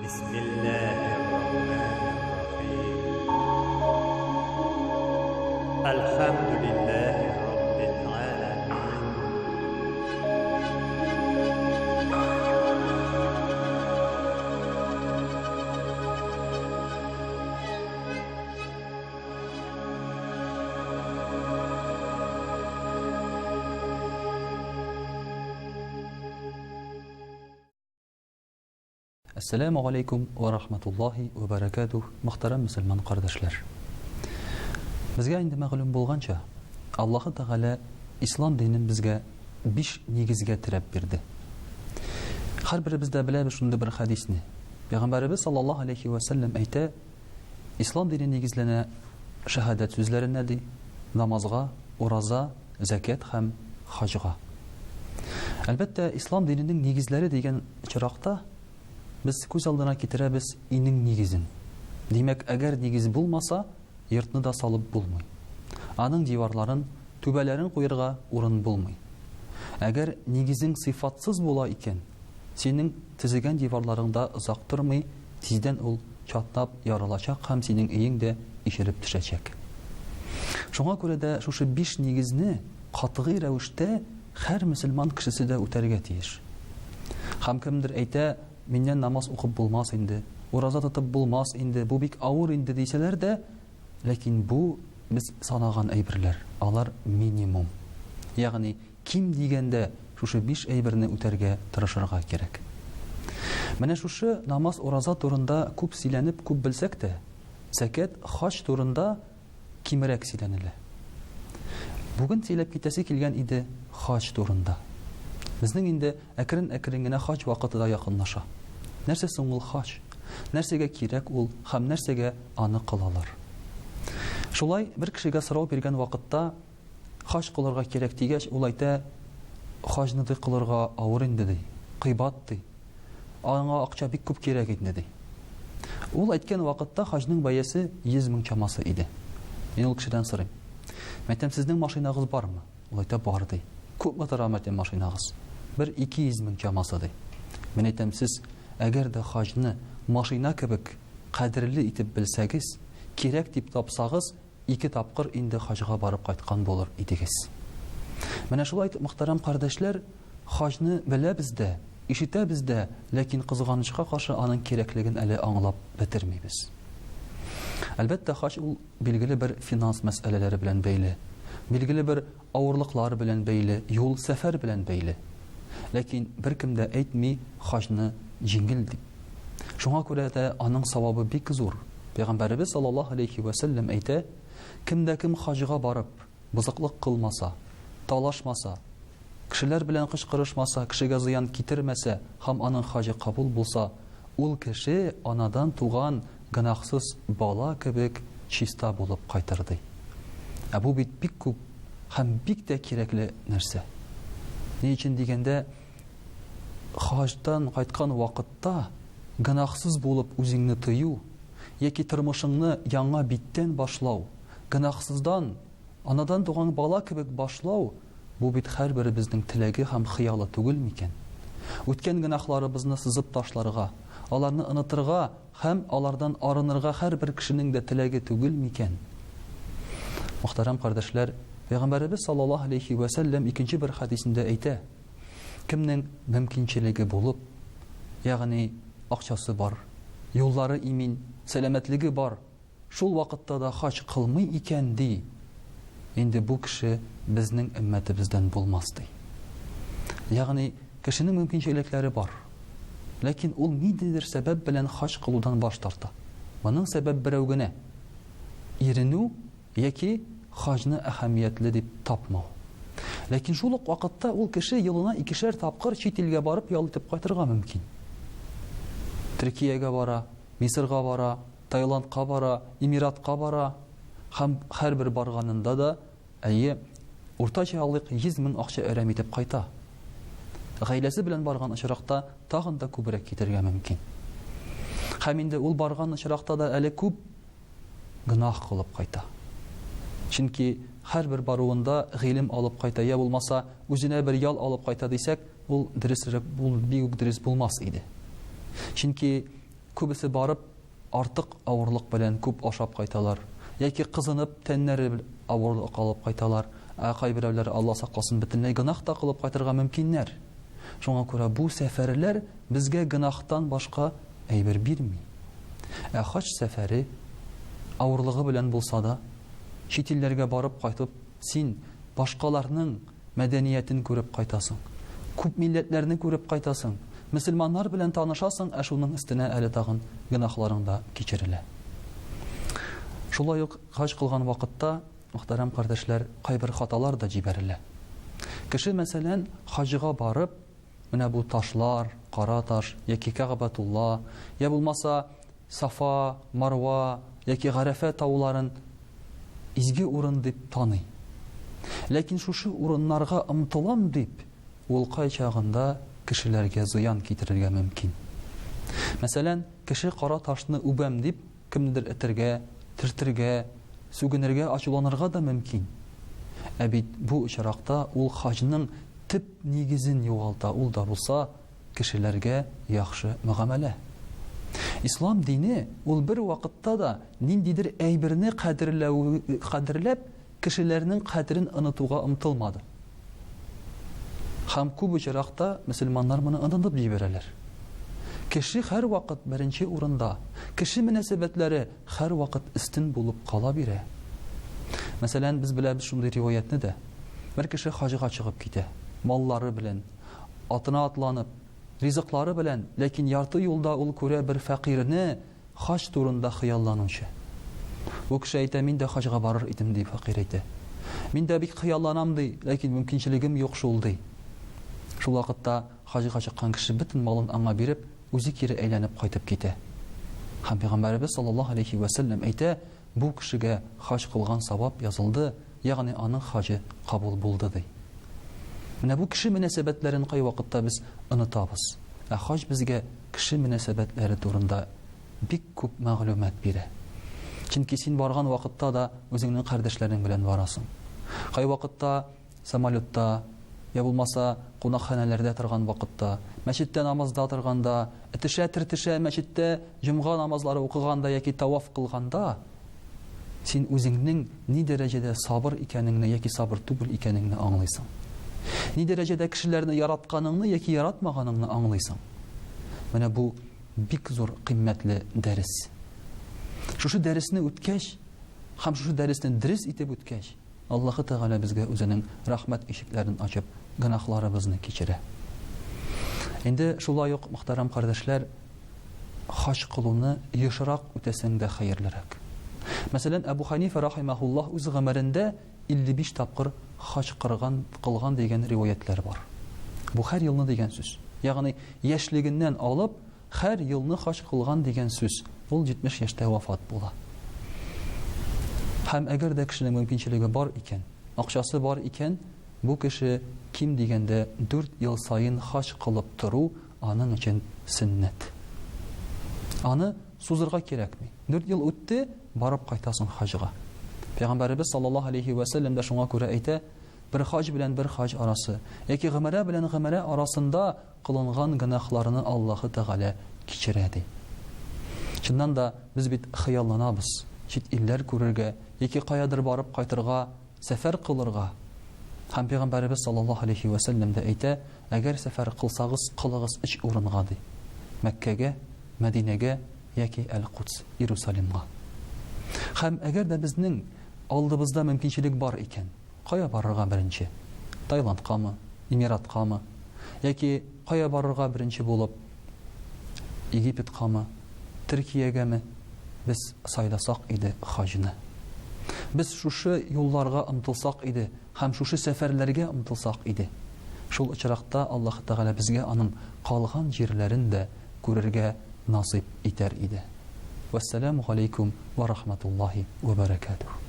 بسم الله الرحمن الرحيم الحمد لله رب العالمين Assalamu alaikum wa rahmatullahi wa barakatuh. Muhtaram musulmon qardoshlar. Bizga endi ma'lum bo'lgancha, Alloh taolo islom dinini bizga 5 negizga tirab berdi. Har birimizda bilamiz shunda bir hadisni. Payg'ambarimiz sallallohu alayhi va sallam aytdi: "Islom dini negizlana shahodat so'zlarinadi, namozga, uraza, zakat ham hajga." Albatta, islom dinining negizlari degan chiroqda biz ko'z oldina keltiramiz ining negizin. Demak, agar negiz bo'lmasa, yurtni da solib bo'lmaydi. Aning divarlарын, tubalarin qo'yirga o'rin bo'lmaydi. Agar negizing sifatsiz bo'la ekan, sening tizigan divarlaringda uzoq turmay, tizdan ul chatlab yaralachaq ham sening uyingda ishirib tushacak. Shunga ko'ra da shu 5 negizni qat'iy ravishda har musulmon kishida o'targa tegish. Ham kimdir ayta, "Mendan namoz o'qib bo'lmas endi, roza tutib bo'lmas endi, bu bek avur endi" desalar da, lekin bu biz sanagan aybirlar. Ular minimum. Ya'ni kim deganda shu 5 aybirni o'targa tirishirga kerak. Mana shu namoz, roza turunda ko'p silanib, ko'p bilsak-da, zakat, haj turunda kimrak silaniladi. Bugun selab ketasi kelgan edi haj turunda. Bizning endi akrin-akringina haj vaqtida yaqinlasha. Нәрсә соң ул хаж? Нәрсәгә кирәк ул? Һәм нәрсәгә аны кылалар? Шулай бер кешегә сорау биргән вакытта хаж кылырга кирәк дигәч, ул әйтә: "Хаҗны да кылырга авыр инде" ди. Кыйбат ди. Аңа акча бик күп кирәк инде ди. Ул әйткән вакытта хаҗның бәясе 100 мең чамасы иде. Мин ул кешедән сорыйм: "Мәйтәм, сезнең машинагыз бармы?" Ул әйтә: "Бар" ди. "Күпме тора мәйтәм машинагыз?" "Бер 200 мең чамасы" ди. Мин әйтәм: "Сез әгәр дә хаҗны машина кебек кадерле итеп белсәгез, кирәк дип тапсагыз, 2 тапкыр инде хаҗга барып кайткан булыр идегез." Менә шулай итеп, мөхтәрәм кардәшләр, хаҗны беләбез дә, ишетәбез дә, ләкин кызганычка каршы аның кирәклеген әле аңлап бетермибез. Әлбәттә, хаҗ ул билгеле бер финанс мәсьәләләре белән бәйле, билгеле бер авырлыклар белән бәйле, юл, сәфәр белән бәйле. Ләкин беркем дә әйтми хаҗны җиңел дип. Шуңа күрә дә аның савабы бик зур. Пәйгамбәрбез саллаллаһу алейхи ва саллям әйтә: "Кемдә кем хаҗга барып, бузыклык кылмаса, талашмаса, кешеләр белән кычкырышмаса, кешегә зыян китермәсә, һәм аның хаҗы кабул булса, ул кеше анадан туган гынахсыз бала кебек чиста булып кайтыр" ди. Бу бит бик күп һәм бик тә кирәкле нәрсә. Ни өчен дигәндә, хаҗдан кайткан вакытта гынахсыз булып үзеңне тыю, яки тормышыңны яңа биттән башлау, гынахсыздан, анадан туган бала кебек башлау, бу бит һәрбер безнең теләге һәм хыялы түгел микән? Үткән гынахларыбызны сызып ташларга, аларны онытырга һәм алардан арынырга һәрбер кешенең дә теләге түгел микән? Мөхтәрәм кардәшләр, Пәйгамбәрбез саллаллаһу алейхи ва саллям икенче бер хадисендә әйтә: "Кемнең мөмкинчелеге булып, ягъни акчасы бар, юллары имин, сәламәтлеге бар, шул вакытта да хаҗ кылмый икән ди, инде бу кеше безнең өммәтебездән булмас" ди. Ягъни кешенең мөмкинчелекләре бар, ләкин ул ниндидер сәбәп белән хаҗ кылудан баш тарта. Моның сәбәп берәү генә: иренү яки хаҗны әһәмиятле дип тапмау. Ләкин шул ук вакытта ул кеше елына 2 тапкыр чит илгә барып ял итеп кайтырга мөмкин. Төркиягә бара, Мисырга бара, Таиландка бара, Эмиратка бара, һәм һәрбер барганында да уртача яллык 100 мең акча әрәм итеп кайта. Гаиләсе белән барган очракта тагын да күбрәк китергә мөмкин. Һәм инде ул барган очракта да әле күп гынах кылып кайта. Чөнки һәрбер баруында гыйлем алып кайта, я булмаса үзенә бер ял алып кайта дисәк, ул дөресрәк, ул бик дөрес булмас иде. Чөнки күбесе барып артык авырлык белән күп ашап кайталар, яки кызынып тәннәре авырлык алып кайталар. Кайберәүләр, Алла сакласын, бөтенләй гынах та кылып кайтырга мөмкиннәр. Шуңа күрә бу сәфәрләр безгә гынахтан башка әйбер бирми. Хаҗ сәфәре авырлыгы белән булса да, чит илләргә барып кайтып, син башкаларның мәдәниятен күреп кайтасың. Күп милләтләрне күреп кайтасың. Мөселманнар белән танышасың, шуның өстенә әле тагын гынахларың да кичерелә. Шулай ук хаҗ кылган вакытта, мөхтәрәм кардәшләр, кайбер хаталар да җибәрелә. Кеше, мәсәлән, хаҗга барып, менә бу ташлар, кара таш, яки Кәгъбәтулла, я булмаса Сафа, Марва, яки Гарәфә тауларын изге урын дип таный. Ләкин шушы урыннарга омтылам дип, ул кайчагында кешеләргә зыян китерергә мөмкин. Мәсәлән, кеше кара ташны үбәм дип, кемнедер этергә, тиртергә, сүгенергә, ачуланырга да мөмкин. Бит бу очракта ул хаҗның төп нигезен югалта, ул да булса кешеләргә яхшы мөгамәлә. Ислам дине ул бер вакытта да ниндидер әйберне кадерләп, кешеләрнең кадерен онытуга омтылмады. Һәм күп очракта мөселманнар моны онытып җибәрәләр. Кеше һәр вакыт беренче урында, кеше мөнәсәбәтләре һәр вакыт истин булып кала бирә. Мәсәлән, без беләбез шундый риваятны да. Бер кеше хаҗга чыгып китә, маллары белән, атына атланып, ризыклары белән, ләкин ярты юлда ул күрә бер фәкыйрне хаҗ турында хыялланучы. Ул кеше әйтә, мин дә хаҗга барыр идем ди, фәкыйр әйтә. Мин дә бик хыялланам ди, ләкин мөмкинчелегем юк шул ди. Шул вакытта хаҗга чыккан кеше бөтен малын аңа биреп, үзе кире әйләнеп кайтып китә. Һәм Пәйгамбәрбез саллаллаһу алейхи ва саллям әйтә, бу кешегә хаҗ кылган савап язылды, ягъни аның хаҗы кабул булды ди. Менә бу кеше мөнәсәбәтләрен кай вакытта без онытабыз. Хаҗ безгә кеше мөнәсәбәтләре турында бик күп мәгълүмат бирә. Чөнки син барган вакытта да үзеңнең кардәшләрең белән барасың. Кай вакытта самолетта, я булмаса кунакханәләрдә торган вакытта, мәчеттә намазда торганда, тишә мәчеттә җомга намазлары укыганда яки таваф кылганда, син үзеңнең ни дәрәҗәдә сабыр икәнеңне яки сабыр түгел икәнеңне аңлыйсың. Ни дәрәҗәдә кешеләрне яратканыңны яки яратмаганыңны аңлыйсың. Менә бу бик зур кыйммәтле дәрес. Шушы дәресне үткәч, һәм шушы дәресне дөрес итеп үткәч, Аллаһ Тәгалә безгә үзенең рәхмәт ишекләрен ачып, гынахларыбызны кичерә. Инде шулай ук, мөхтәрәм кардәшләр, хаҗ кылуны ешрак үтәсәң дә хәерлерәк. Мәсәлән, Әбу Ханифа рахимаһуллаһ үз гомерендә 55 тапкыр хаҗ кылган дигән риваятлар бар. Бу һәр елны дигән сүз. Ягъни яшьлегеннән алып һәр елны хаҗ кылган дигән сүз. Ул 70 яшьтә вафат була. Һәм әгәр дә кешенең мөмкинчелеге бар икән, акчасы бар икән, бу кеше ким дигәндә 4 ел сайын хаҗ кылып тору аның өчен сөннәт. Аны сузырга кирәкми. 4 ел үтте, барып кайтасың хаҗга. Пәйгамбәрбез саллаллаһу алейхи ва саллям да шуңа күрә әйтә, бер хаҗ белән бер хаҗ арасы, яки гомәрә белән гомәрә арасында кылынган гынахларны Аллаһ Тәгалә кичерә ди. Чыннан да без бит хыялланабыз, чит илләр күрергә, яки каядыр барып кайтырга, сәфәр кылырга. Һәм Пәйгамбәрбез саллаллаһу алейхи ва саллям да әйтә, әгәр сәфәр кылсагыз, кылыгыз 3 урынга ди. Мәккәгә, Мәдинәгә яки Әл-Кудс, Иерусалимга. Һәм әгәр дә безнең алдыбызда мөмкинчелек бар икән, кая барырга беренче? Таиландкамы, Эмираткамы, яки кая барырга беренче булып? Египеткамы, Төркиягәме? Без сайласак иде хаҗны. Без шушы юлларга омтылсак иде, һәм шушы сәфәрләргә омтылсак иде. Шул очракта Аллаһ Тәгалә безгә аның калган җирләрен дә күрергә насыйп итәр иде. Вассаламу алейкум ва рахматуллаһи ва баракатуһ.